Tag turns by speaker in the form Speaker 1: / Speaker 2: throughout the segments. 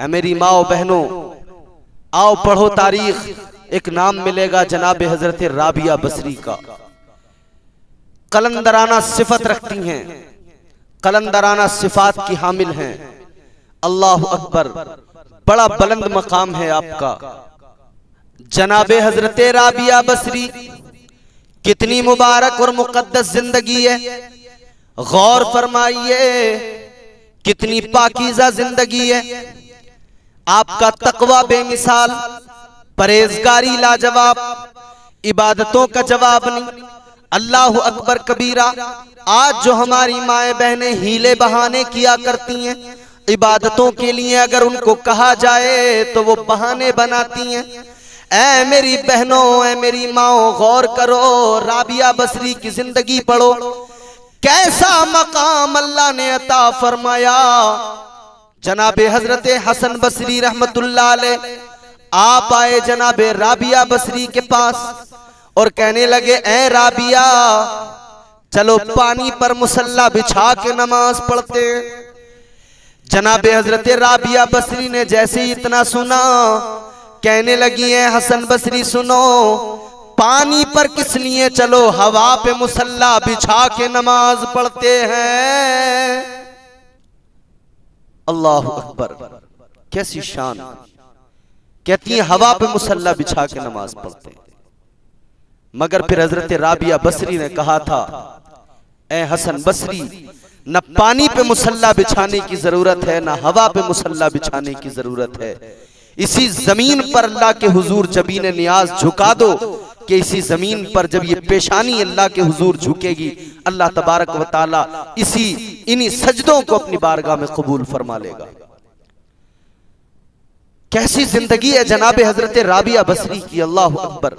Speaker 1: ऐ मेरी माओ बहनों, आओ पढ़ो तारीख। एक नाम मिलेगा जनाब हजरत राबिया बसरी का। कलंदराना सिफत रखती हैं, कलंदराना सिफात की हामिल हैं। अल्लाह अकबर, बड़ा बुलंद मकाम है आपका। जनाब हजरत राबिया बसरी, कितनी मुबारक और मुकद्दस जिंदगी है। गौर फरमाइए, कितनी पाकीज़ा जिंदगी है। आपका तकवा बेमिसाल, परहेजगारी लाजवाब, इबादतों का जवाब नहीं। अल्लाह अकबर कबीरा। आज जो हमारी माएँ बहनें हीले बहाने किया करती हैं इबादतों के लिए, अगर उनको कहा जाए तो वो बहाने बनाती हैं। ऐ मेरी बहनों, ऐ मेरी माओ, गौर करो, राबिया बसरी की जिंदगी पढ़ो। कैसा मकाम अल्लाह ने अता फरमाया। जनाबे हजरत हसन बसरी रहमतुल्लाह अलैह आप आए जनाबे राबिया बसरी के पास और कहने लगे, ऐ राबिया, चलो पानी पर मुसल्ला बिछा के नमाज पढ़ते। जनाबे हजरत राबिया बसरी ने जैसे ही इतना सुना, कहने लगी, है हसन बसरी सुनो, पानी पर किस लिए, चलो हवा पे मुसल्ला बिछा के नमाज पढ़ते हैं। अल्लाह अकबर, कैसी शान। कहती है हवा पे मुसल्ला बिछा के नमाज पढ़ते। मगर फिर हजरत राबिया बसरी ने कहा था, ए हसन बसरी, न पानी पे मुसल्ला बिछाने की जरूरत है, न हवा पे मुसल्ला बिछाने की जरूरत है। इसी जमीन पर अल्लाह के हुजूर जबीन नियाज झुका दो कि इसी जमीन पर जब ये पेशानी अल्लाह के हुजूर झुकेगी, अल्लाह तबारक व ताला इन्हीं सजदों को अपनी बारगाह में कबूल फरमा लेगा। कैसी जिंदगी है जनाबे हजरत राबिया बसरी की। अल्लाह अकबर,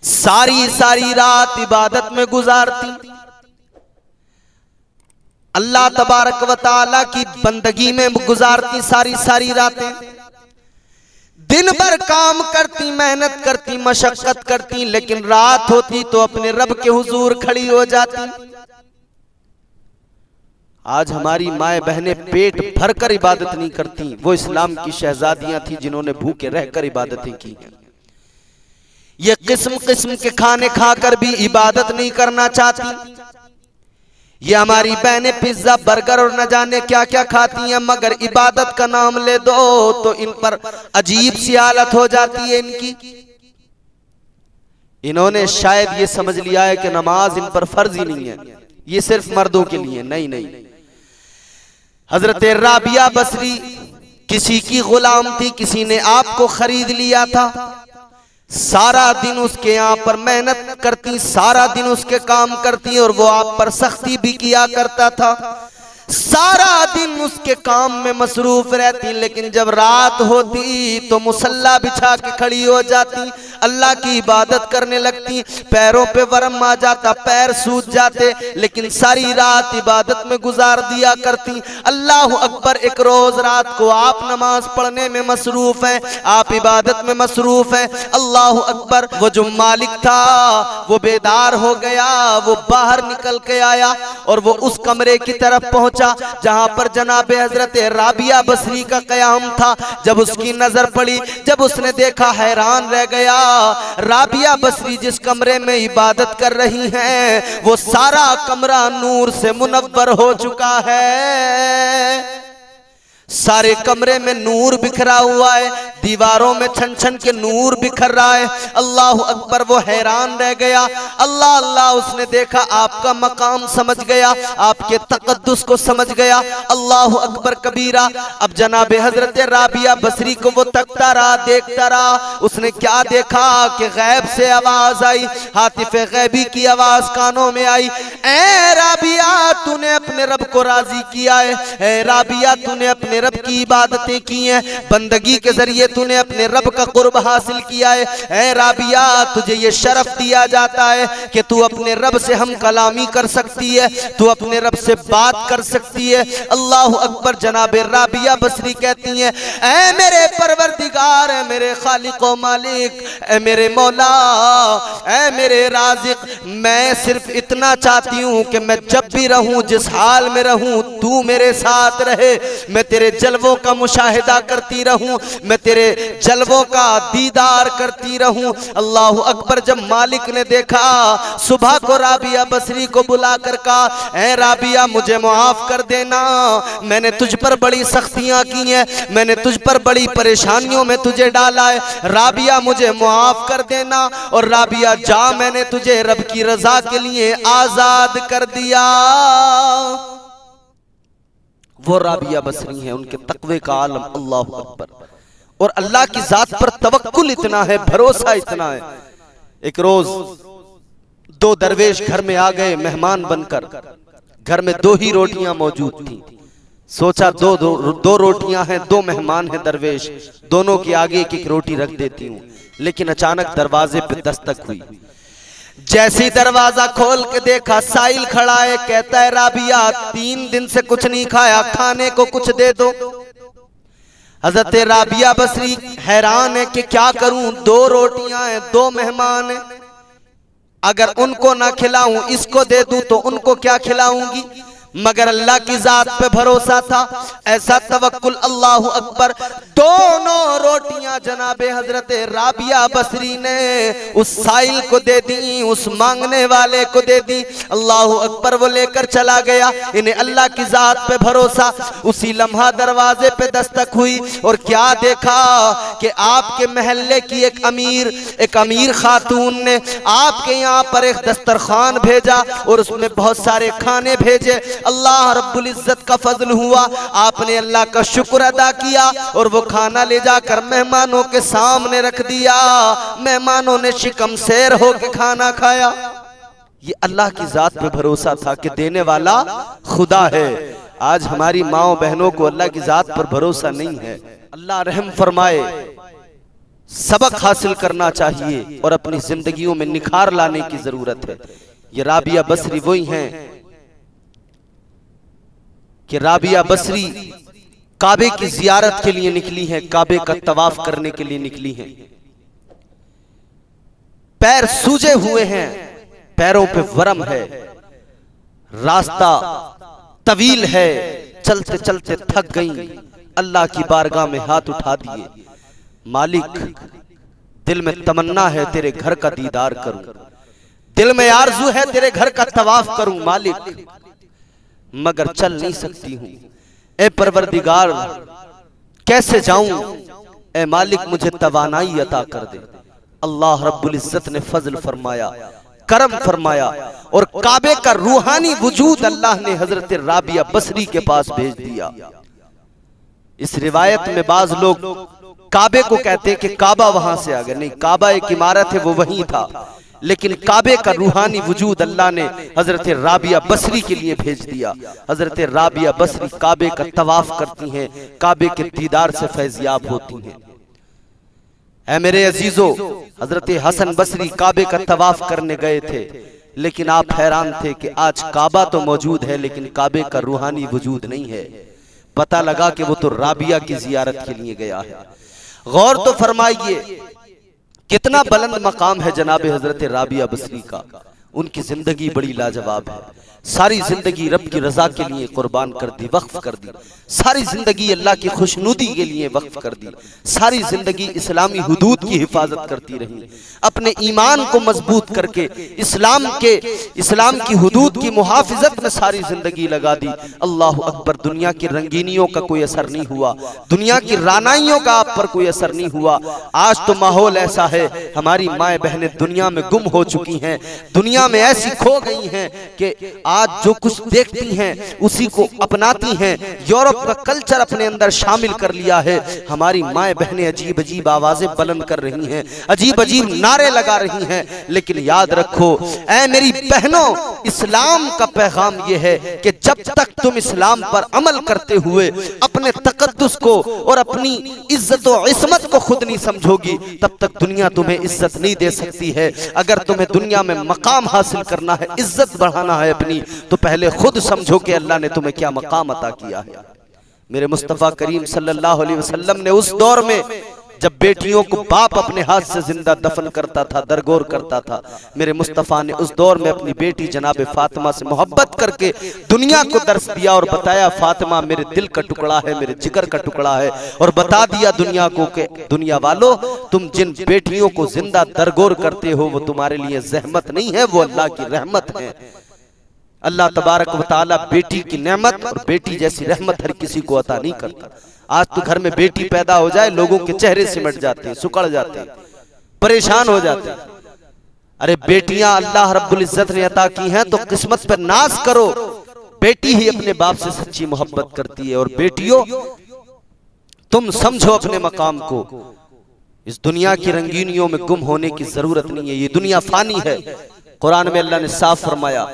Speaker 1: सारी सारी रात इबादत में गुजारती, अल्लाह तबारक व ताला की बंदगी में गुजारती सारी सारी रातें। दिन भर काम करती, मेहनत करती, मशक्कत करती, लेकिन रात होती तो अपने रब के हुजूर खड़ी हो जाती। आज हमारी माए बहनें पेट भरकर इबादत नहीं करती, वो इस्लाम की शहजादियां थी जिन्होंने भूखे रहकर इबादतें की हैं। ये किस्म किस्म के खाने खाकर भी इबादत नहीं करना चाहती। ये हमारी बहनें पिज्जा बर्गर और न जाने क्या क्या खाती हैं, मगर इबादत का नाम ले दो तो इन पर अजीब सी हालत हो जाती है इनकी। इन्होंने शायद ये समझ लिया है कि नमाज इन पर फर्ज ही नहीं है, ये सिर्फ मर्दों के लिए। नहीं नहीं, हजरत राबिया बसरी किसी की गुलाम थी, किसी ने आपको खरीद लिया था। सारा दिन उसके यहाँ पर मेहनत करती, सारा दिन उसके काम करती, और वो आप पर सख्ती भी किया करता था। सारा दिन उसके काम में मसरूफ रहती, लेकिन जब रात होती तो मुसल्ला बिछा के खड़ी हो जाती, अल्लाह की इबादत करने लगती। पैरों पे वरम आ जाता, पैर सूज जाते, लेकिन सारी रात इबादत में गुजार दिया करती। अल्लाह अकबर, एक रोज रात को आप नमाज पढ़ने में मसरूफ हैं, आप इबादत में मसरूफ हैं। अल्लाह अकबर, वो जो मालिक था वो बेदार हो गया, वो बाहर निकल के आया और वो उस कमरे की तरफ पहुंचा जहां पर जनाबे हजरत राबिया बसरी का कयाम था। जब उसकी नजर पड़ी, जब उसने देखा, हैरान रह गया। राबिया बसरी जिस कमरे में इबादत कर रही हैं, वो सारा कमरा नूर से मुनव्वर हो चुका है। सारे कमरे में नूर बिखरा हुआ है, दीवारों में छन छन के नूर बिखर रहा है। अल्लाह अकबर, वो हैरान रह गया। अल्लाह अल्लाह, उसने देखा, आपका मकाम समझ गया, आपके तकद्दुस को समझ गया। अल्लाह अकबर कबीरा। अब जनाबे हजरत राबिया बसरी को वो तकता रहा, देखता रहा। उसने क्या देखा कि गैब से आवाज आई, हातिफे गैबी की आवाज कानों में आई, ऐ राबिया, तूने अपने रब को राजी किया है। ऐ राबिया, तूने अपने रब की इबादतें की हैं, बंदगी के जरिए तूने अपने रब का कुर्ब हासिल किया है। ऐ राबिया, तुझे ये शरफ दिया जाता है कि तू अपने रब से हम कलामी कर सकती है, तू अपने रब से बात कर सकती है। अल्लाह अकबर। जनाबे राबिया बसरी कहती हैं, ऐ मेरे परवरदिगार, ऐ मेरे खालिक व मालिक, ऐ मेरे मौला, ऐ मेरे राज़िक, मैं सिर्फ इतना चाहती हूँ कि मैं जब भी रहूँ, जिस हाल में रहूँ, तू मेरे साथ रहे। मैं तेरे जलवों का मुशाहिदा करती रहूँ, मैं तेरे जलवों का दीदार करती रहूँ। अल्लाह अकबर। जब मालिक ने देखा, सुबह को राबिया बसरी को बुलाकर कहा, ऐ राबिया मुझे माफ कर देना, मैंने तुझ पर बड़ी सख्तियां की हैं, मैंने तुझ पर बड़ी परेशानियों में तुझे डाला है, राबिया मुझे माफ कर देना। और राबिया जा, मैंने तुझे रब की रजा के लिए आजाद कर दिया। वो राबिया बसरी हैं, उनके तकवे का आलम। अल्लाह अकबर। और अल्लाह की जात पर तवक्कुल इतना है, भरोसा इतना है। एक रोज दो दरवेश घर में आ गए मेहमान बनकर। घर में दो ही रोटियां मौजूद थी। सोचा दो रोटियां हैं, दो मेहमान हैं दरवेश, दोनों के आगे एक एक रोटी रख देती हूं। लेकिन अचानक दरवाजे पे दस्तक हुई। जैसे ही दरवाजा खोल के देखा, साइल खड़ा है। कहता है, राबिया 3 दिन से कुछ नहीं खाया, खाने को कुछ दे दो। हजरत राबिया बसरी हैरान है कि क्या करूं, 2 रोटियां हैं, 2 मेहमान हैं, अगर उनको ना खिलाऊं, इसको दे दूं तो उनको क्या खिलाऊंगी। मगर अल्लाह की जात पे भरोसा था, ऐसा तवक्कुल। अल्लाह अकबर। दोनों रोटियां जनाबे हजरत राबिया बसरी ने उस साइल को दे दी, उस मांगने वाले को दे दी। अल्लाह अकबर। वो लेकर चला गया। इन्हें अल्लाह की जात पे भरोसा। उसी लम्हा दरवाजे पे दस्तक हुई और क्या देखा कि आपके महल्ले की एक अमीर खातून ने आपके यहाँ पर एक दस्तरखान भेजा और उसमें बहुत सारे खाने भेजे। अल्लाह रब्बुल इज्जत का फजल हुआ, आपने अल्लाह का शुक्र अदा किया और वो खाना ले जाकर मेहमानों के सामने रख दिया। मेहमानों ने शिकमशेर होकर खाना खाया। ये अल्लाह की जात पे भरोसा था कि देने वाला खुदा है। आज हमारी माओ बहनों को अल्लाह की जात पर भरोसा नहीं है। अल्लाह रहम फरमाए। सबक हासिल करना चाहिए और अपनी जिंदगियों में निखार लाने की जरूरत है। ये राबिया बसरी वही हैं कि राबिया बसरी काबे की जियारत के लिए निकली हैं, काबे का तवाफ करने के लिए निकली हैं। पैर सूजे हुए हैं, पैरों पे वरम है, रास्ता तवील है, चलते चलते थक गई। अल्लाह की बारगाह में हाथ उठा दिए, मालिक दिल में तमन्ना है तेरे घर का दीदार करूं, दिल में आरज़ू है तेरे घर का तवाफ करूं मालिक, मगर चल नहीं सकती हूं। ए परवरदिगार कैसे जाऊं, ए मालिक मुझे तवानाई अता कर दे। अल्लाह रब्बुल इज्जत ने फजल फरमाया, करम फरमाया और काबे का रूहानी वजूद अल्लाह ने हजरत राबिया बसरी के पास भेज दिया। इस रिवायत में बाज लोग काबे को कहते हैं कि काबा वहां से आ गया, नहीं, काबा एक इमारत है, वो वहीं था, लेकिन काबे का रूहानी वजूद अल्लाह ने हजरत राबिया बसरी के लिए भेज दिया। हजरत राबिया बसरी काबे का तवाफ करती हैं, काबे के दीदार से फैज़याब होती हैं। ऐ मेरे अजीजों, हजरत हसन बसरी काबे का तवाफ करने गए थे, लेकिन आप हैरान थे कि आज काबा तो मौजूद है लेकिन काबे का रूहानी वजूद नहीं है। पता लगा कि वो तो राबिया की जियारत के लिए गया है। गौर तो फरमाइए कितना बुलंद मकाम है जनाबे हजरत राबिया बसरी का। उनकी जिंदगी बड़ी लाजवाब है, सारी जिंदगी रब की रजा के लिए कुर्बान कर दी, वक्फ कर दी, सारी जिंदगी अल्लाह की खुशनुदी के लिए वक्फ कर दी, सारी जिंदगी इस्लामी हुदूद की हिफाजत करती रही, अपने ईमान को मजबूत करके इस्लाम की हुदूद की मुहाफिजत में सारी जिंदगी लगा दी। अल्लाह अकबर। दुनिया की रंगीनियों का कोई असर नहीं हुआ, दुनिया की रानाइयों का आप पर कोई असर नहीं हुआ। आज तो माहौल ऐसा है, हमारी माएँ बहनें दुनिया में गुम हो चुकी हैं, दुनिया में ऐसी खो गई हैं कि आज जो कुछ देखती हैं उसी को अपनाती हैं, यूरोप का कल्चर अपने अंदर शामिल कर लिया है। हमारी माएँ बहनें अजीब अजीब आवाजें बुलंद कर रही हैं, अजीब अजीब नारे लगा रही हैं, लेकिन याद रखो ऐ मेरी बहनों, इस्लाम का पैगाम यह है कि जब तक तुम इस्लाम पर अमल करते हुए अपने तकद्दुस तकद्दुस को और अपनी इज्जत और इस्मत को खुद नहीं समझोगी, तब तक दुनिया तुम्हें इज्जत नहीं दे सकती है। अगर तुम्हें दुनिया में मकाम हासिल करना है, इज्जत बढ़ाना है अपनी, तो पहले खुद समझो कि अल्लाह ने तुम्हें क्या मकाम अता किया है। मेरे मुस्तफ़ा करीम सल्लल्लाहु अलैहि वसल्लम ने उस दौर में जब बेटियों को बाप अपने हाथ से जिंदा दफन करता था, दरगोर करता था, मेरे मुस्तफ़ा ने उस दौर में अपनी बेटी जनाब फातिमा से मोहब्बत करके दुनिया को दर्श दिया और बताया, फातिमा मेरे दिल का टुकड़ा है, मेरे जिगर का टुकड़ा है। और बता दिया दुनिया को कि दुनिया वालों, तुम जिन बेटियों को जिंदा दरगोर करते हो वो तुम्हारे लिए जहमत नहीं है, वो अल्लाह की रहमत है। अल्लाह तबारक व तआला बेटी की नेमत और बेटी जैसी रहमत हर किसी को अता नहीं करता। आज तो घर में बेटी पैदा हो जाए, लोगों के चेहरे सिमट जाते हैं, सुकड़ जाते हैं, परेशान हो जाते हैं। अरे बेटियां अल्लाह रब्बुल इज्जत ने अता की हैं तो किस्मत पर नाज करो। बेटी ही अपने बाप से सच्ची मोहब्बत करती है। और बेटियों, तुम समझो अपने मकाम को। इस दुनिया की रंगीनियों में गुम होने की जरूरत नहीं है, ये दुनिया फानी है। कुरान में अल्लाह ने साफ फरमाया,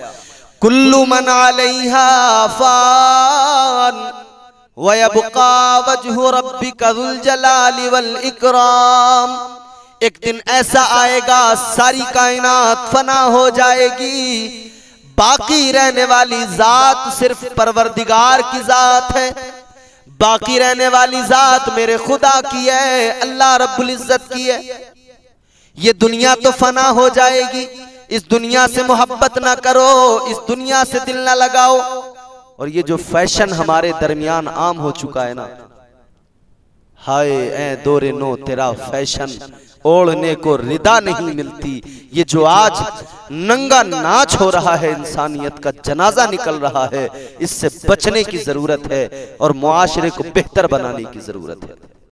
Speaker 1: कुल्लु मन अलैहा फान व यबका वजहु रब्बिका ज़ुल जलाली वल इकराम। एक दिन ऐसा आएगा सारी कायनात फना हो जाएगी, बाकी रहने वाली जात सिर्फ परवरदिगार की जात है। बाकी रहने वाली जात मेरे खुदा की है, अल्लाह रब्बुल इज्जत की है। ये दुनिया तो फना हो जाएगी, इस दुनिया से मोहब्बत ना करो, इस दुनिया से दिल ना लगाओ। और ये जो फैशन हमारे दरमियान आम हो चुका है ना, हाय ऐ दोरे नो तेरा फैशन, ओढ़ने को रिदा नहीं मिलती। ये जो आज नंगा नाच हो रहा है, इंसानियत का जनाजा निकल रहा है, इससे बचने की जरूरत है और मुआशरे को बेहतर बनाने की जरूरत है।